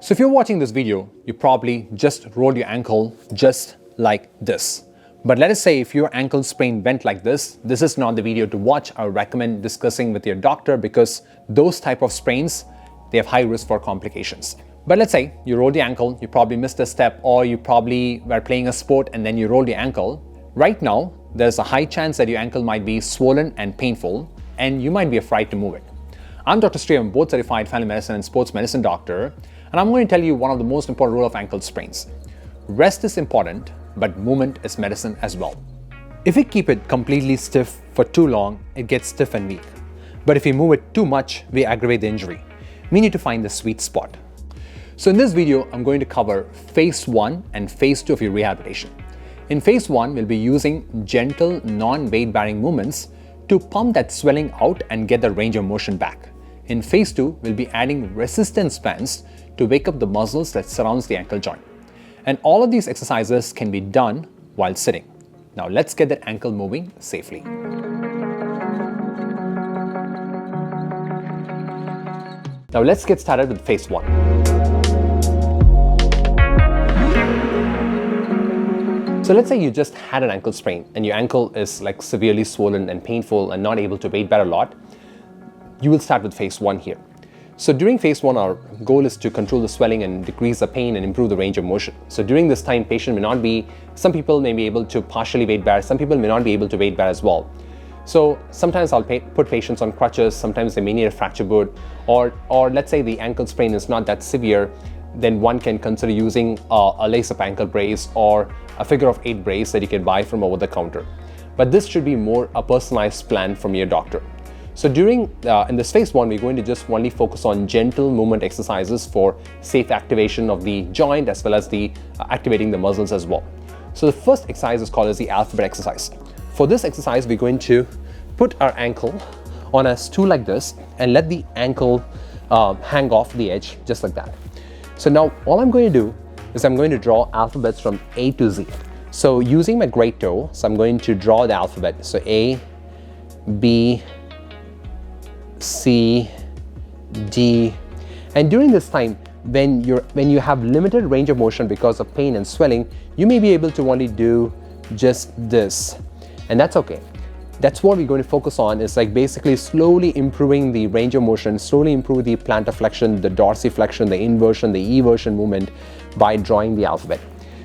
So if you're watching this video, you probably just rolled your ankle just like this. But let us say if your ankle sprain went like this is not the video to watch. I would recommend discussing with your doctor because those type of sprains, they have high risk for complications. But let's say you rolled your ankle, you probably missed a step, or you probably were playing a sport and then you rolled your ankle. Right now, there's a high chance that your ankle might be swollen and painful, and you might be afraid to move it. I'm Dr. Sri, I'm board certified family medicine and sports medicine doctor, and I'm going to tell you one of the most important rules of ankle sprains. Rest is important, but movement is medicine as well. If we keep it completely stiff for too long, it gets stiff and weak. But if we move it too much, we aggravate the injury. We need to find the sweet spot. So in this video, I'm going to cover phase 1 and phase 2 of your rehabilitation. In phase 1, we'll be using gentle, non-weight bearing movements to pump that swelling out and get the range of motion back. In phase 2, we'll be adding resistance bands to wake up the muscles that surrounds the ankle joint. And all of these exercises can be done while sitting. Now let's get that ankle moving safely. Now let's get started with phase 1. So let's say you just had an ankle sprain and your ankle is like severely swollen and painful and not able to weight bear a lot. You will start with phase 1 here. So during phase 1, our goal is to control the swelling and decrease the pain and improve the range of motion. So during this time, some people may be able to partially weight bear, some people may not be able to weight bear as well. So sometimes I'll put patients on crutches, sometimes they may need a fracture boot, or let's say the ankle sprain is not that severe, then one can consider using a lace-up ankle brace or a figure of 8 brace that you can buy from over the counter. But this should be more a personalized plan from your doctor. So in this phase 1, we're going to just only focus on gentle movement exercises for safe activation of the joint as well as the activating the muscles as well. So the first exercise is called as the alphabet exercise. For this exercise, we're going to put our ankle on a stool like this and let the ankle hang off the edge just like that. So now all I'm going to do is I'm going to draw alphabets from A to Z. So using my great toe, so I'm going to draw the alphabet. So A, B, C, D, and during this time, when you have limited range of motion because of pain and swelling, you may be able to only do just this, and that's okay. That's what we're going to focus on, is like basically slowly improving the range of motion, slowly improve the plantarflexion, the dorsiflexion, the inversion, the eversion movement by drawing the alphabet.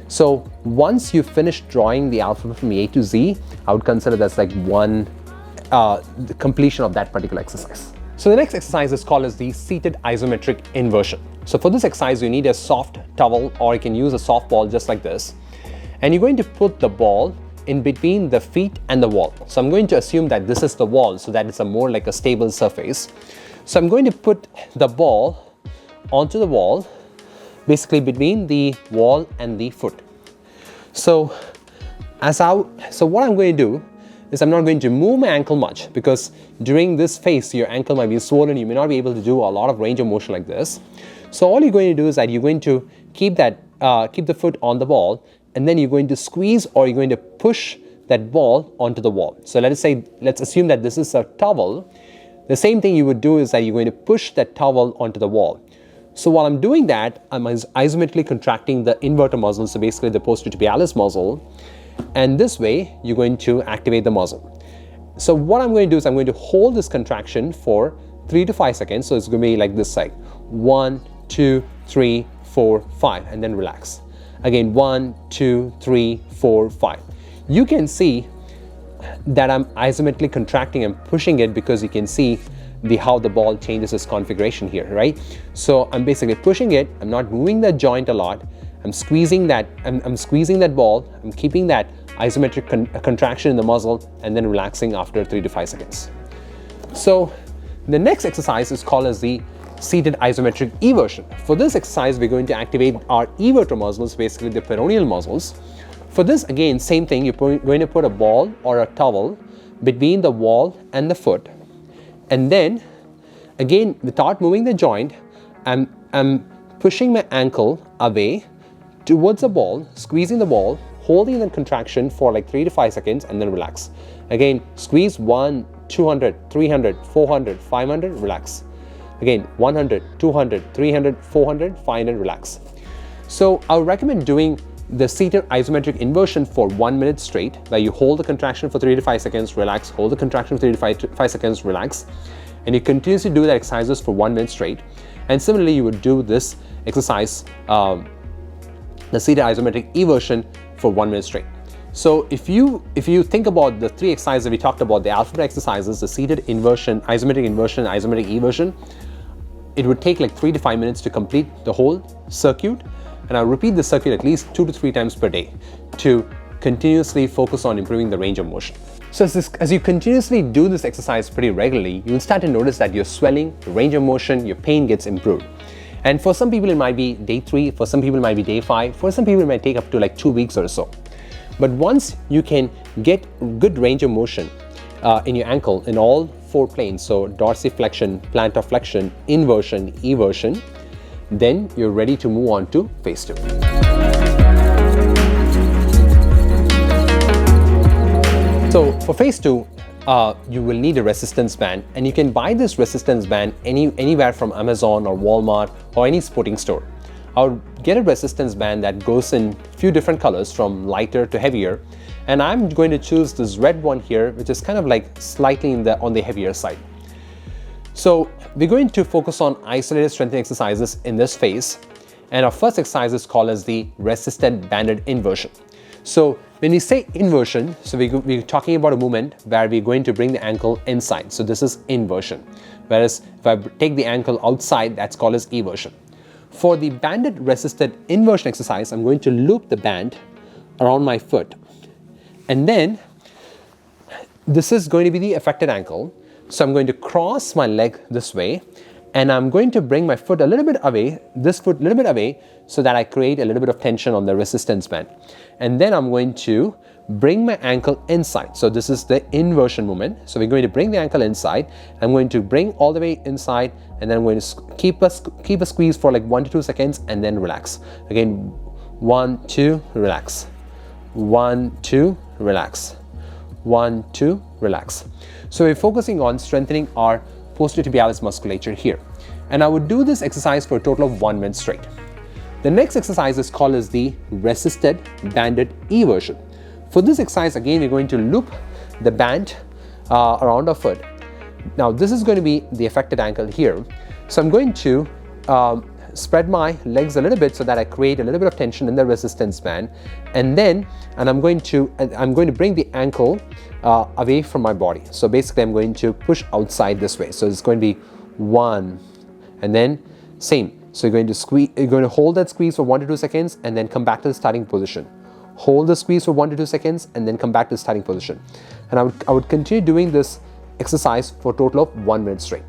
So once you finish drawing the alphabet from A to Z, I would consider that's like the completion of that particular exercise. So the next exercise is called as the seated isometric inversion. So for this exercise, you need a soft towel, or you can use a soft ball just like this. And you're going to put the ball in between the feet and the wall. So I'm going to assume that this is the wall, so that it's more like a stable surface. So I'm going to put the ball onto the wall, basically between the wall and the foot. So what I'm going to do is I'm not going to move my ankle much, because during this phase your ankle might be swollen, you may not be able to do a lot of range of motion like this. So all you're going to do is that you're going to keep the foot on the ball, and then you're going to squeeze or you're going to push that ball onto the wall. So let's assume that this is a towel. The same thing you would do is that you're going to push that towel onto the wall. So while I'm doing that, I'm isometrically contracting the inverter muscle, so basically the posterior tibialis muscle. And this way, you're going to activate the muscle. So what I'm going to do is I'm going to hold this contraction for 3 to 5 seconds. So it's going to be like this side. 1, 2, 3, 4, 5, and then relax. Again, 1, 2, 3, 4, 5. You can see that I'm isometrically contracting and pushing it, because you can see how the ball changes its configuration here, right? So I'm basically pushing it. I'm not moving the joint a lot. I'm squeezing that. I'm squeezing that ball. I'm keeping that isometric contraction in the muscle, and then relaxing after 3 to 5 seconds. So the next exercise is called as the seated isometric eversion. For this exercise, we're going to activate our evertor muscles, basically the peroneal muscles. For this, again, same thing. You're going to put a ball or a towel between the wall and the foot, and then again, without moving the joint, I'm pushing my ankle away towards the ball, squeezing the ball, holding the contraction for like 3 to 5 seconds, and then relax. Again, squeeze 1, 200, 300, 400, 500, relax. Again, 100, 200, 300, 400, 500, relax. So I would recommend doing the seated isometric inversion for 1 minute straight, where you hold the contraction for 3 to 5 seconds, relax, hold the contraction for 3 to 5 seconds, relax, and you continuously do that exercises for 1 minute straight. And similarly, you would do this exercise, the seated isometric eversion for 1 minute straight. So if you think about the 3 exercises that we talked about, the alphabet exercises, the seated inversion, isometric inversion, isometric eversion, it would take like 3 to 5 minutes to complete the whole circuit. And I'll repeat the circuit at least 2 to 3 times per day to continuously focus on improving the range of motion. So as you continuously do this exercise pretty regularly, you'll start to notice that your swelling, your range of motion, your pain gets improved. And for some people it might be day 3, for some people it might be day 5, for some people it might take up to like 2 weeks or so. But once you can get good range of motion in your ankle in all 4 planes, so dorsiflexion, plantarflexion, inversion, eversion, then you're ready to move on to phase 2. So for phase 2, you will need a resistance band, and you can buy this resistance band anywhere from Amazon or Walmart or any sporting store. I would get a resistance band that goes in a few different colors from lighter to heavier, and I'm going to choose this red one here, which is kind of like slightly on the heavier side. So we're going to focus on isolated strengthening exercises in this phase, and our first exercise is called as the resisted banded inversion. So when we say inversion, so we're talking about a movement where we're going to bring the ankle inside. So this is inversion. Whereas if I take the ankle outside, that's called as eversion. For the banded resisted inversion exercise, I'm going to loop the band around my foot. And then this is going to be the affected ankle. So I'm going to cross my leg this way, and I'm going to bring my foot a little bit away, this foot a little bit away, so that I create a little bit of tension on the resistance band. And then I'm going to bring my ankle inside. So this is the inversion movement. So we're going to bring the ankle inside. I'm going to bring all the way inside, and then I'm going to keep a squeeze for like 1 to 2 seconds, and then relax. Again, 1, 2, relax. 1, 2, relax. 1, 2, relax. So we're focusing on strengthening our posterior tibialis musculature here. And I would do this exercise for a total of 1 minute straight. The next exercise is called as the resisted banded eversion. For this exercise, again, we're going to loop the band around our foot. Now this is going to be the affected ankle here. So I'm going to spread my legs a little bit so that I create a little bit of tension in the resistance band, and I'm going to bring the ankle away from my body. So basically I'm going to push outside this way. So it's going to be 1, and then same. So you're going to hold that squeeze for 1 to 2 seconds, and then come back to the starting position. Hold the squeeze for 1 to 2 seconds, and then come back to the starting position. And I would continue doing this exercise for a total of 1 minute straight.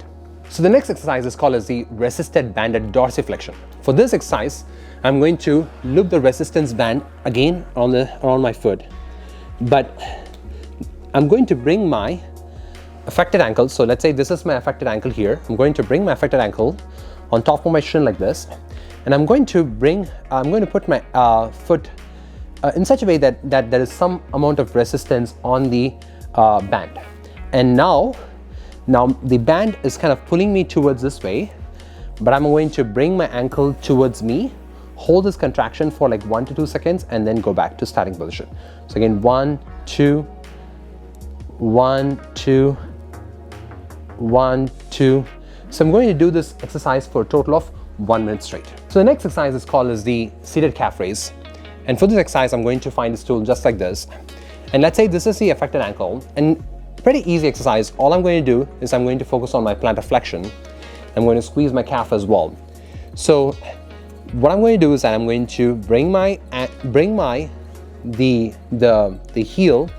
So the next exercise is called as the resisted banded dorsiflexion. For this exercise, I'm going to loop the resistance band again around my foot, but I'm going to bring my affected ankle. So let's say this is my affected ankle here. I'm going to bring my affected ankle on top of my shin like this, and I'm going to put my foot in such a way that there is some amount of resistance on the band. And now the band is kind of pulling me towards this way, but I'm going to bring my ankle towards me, hold this contraction for like 1 to 2 seconds, and then go back to starting position. So again, 1, 2, 1, 2, 1, 2. So I'm going to do this exercise for a total of 1 minute straight. So the next exercise is called as the seated calf raise. And for this exercise, I'm going to find this tool just like this. And let's say this is the affected ankle, and pretty easy exercise. All I'm going to do is I'm going to focus on my plantar flexion. I'm going to squeeze my calf as well. So what I'm going to do is that I'm going to bring the heel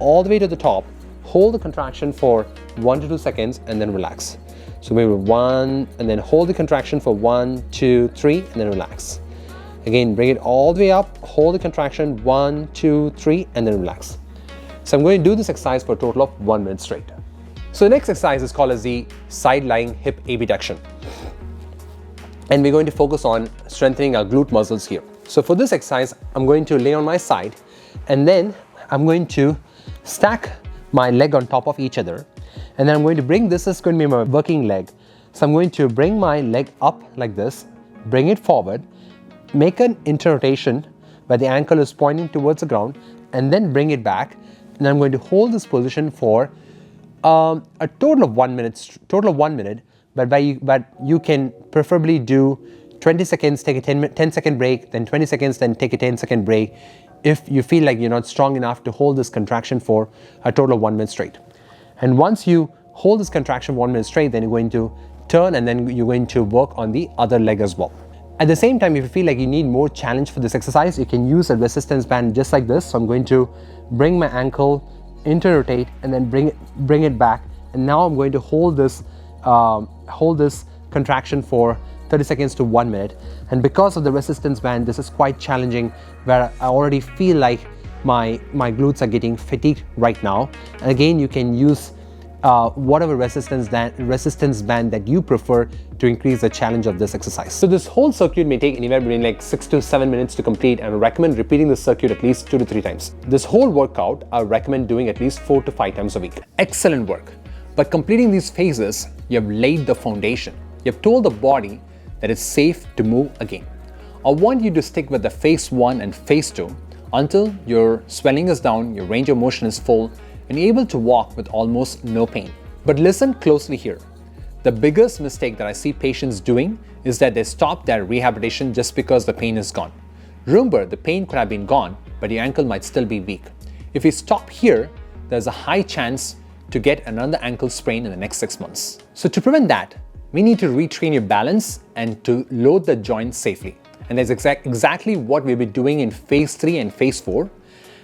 all the way to the top, hold the contraction for 1 to 2 seconds, and then relax. So maybe 1, and then hold the contraction for 1, 2, 3, and then relax. Again, bring it all the way up, hold the contraction, 1, 2, 3, and then relax. So I'm going to do this exercise for a total of 1 minute straight. So the next exercise is called as the side lying hip abduction. And we're going to focus on strengthening our glute muscles here. So for this exercise, I'm going to lay on my side, and then I'm going to stack my leg on top of each other. And then I'm going to bring this is going to be my working leg. So I'm going to bring my leg up like this, bring it forward, make an interrotation where the ankle is pointing towards the ground, and then bring it back. And I'm going to hold this position for a total of 1 minute, but you can preferably do 20 seconds, take a 10-second break, then 20 seconds, then take a 10-second break if you feel like you're not strong enough to hold this contraction for a total of 1 minute straight. And once you hold this contraction 1 minute straight, then you're going to turn and then you're going to work on the other leg as well. At the same time, if you feel like you need more challenge for this exercise, you can use a resistance band just like this. So I'm going to bring my ankle, interrotate, and then bring it back. And now I'm going to hold this contraction for 30 seconds to 1 minute. And because of the resistance band, this is quite challenging, where I already feel like my glutes are getting fatigued right now. And again, you can use whatever resistance band that you prefer to increase the challenge of this exercise. So this whole circuit may take anywhere between like 6 to 7 minutes to complete, and I recommend repeating this circuit at least 2 to 3 times. This whole workout I recommend doing at least 4 to 5 times a week. Excellent work. By completing these phases, you have laid the foundation. You have told the body that it's safe to move again. I want you to stick with the phase 1 and phase 2 until your swelling is down, your range of motion is full, and you're able to walk with almost no pain. But listen closely here. The biggest mistake that I see patients doing is that they stop their rehabilitation just because the pain is gone. Remember, the pain could have been gone, but your ankle might still be weak. If you stop here, there's a high chance to get another ankle sprain in the next 6 months. So to prevent that, we need to retrain your balance and to load the joint safely. And that's exactly what we'll be doing in phase 3 and phase 4.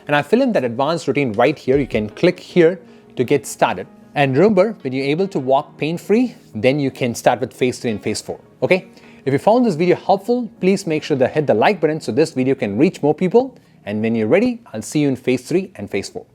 And I fill in that advanced routine right here. You can click here to get started. And remember, when you're able to walk pain-free, then you can start with phase 3 and phase 4. Okay? If you found this video helpful, please make sure to hit the like button so this video can reach more people. And when you're ready, I'll see you in phase 3 and phase 4.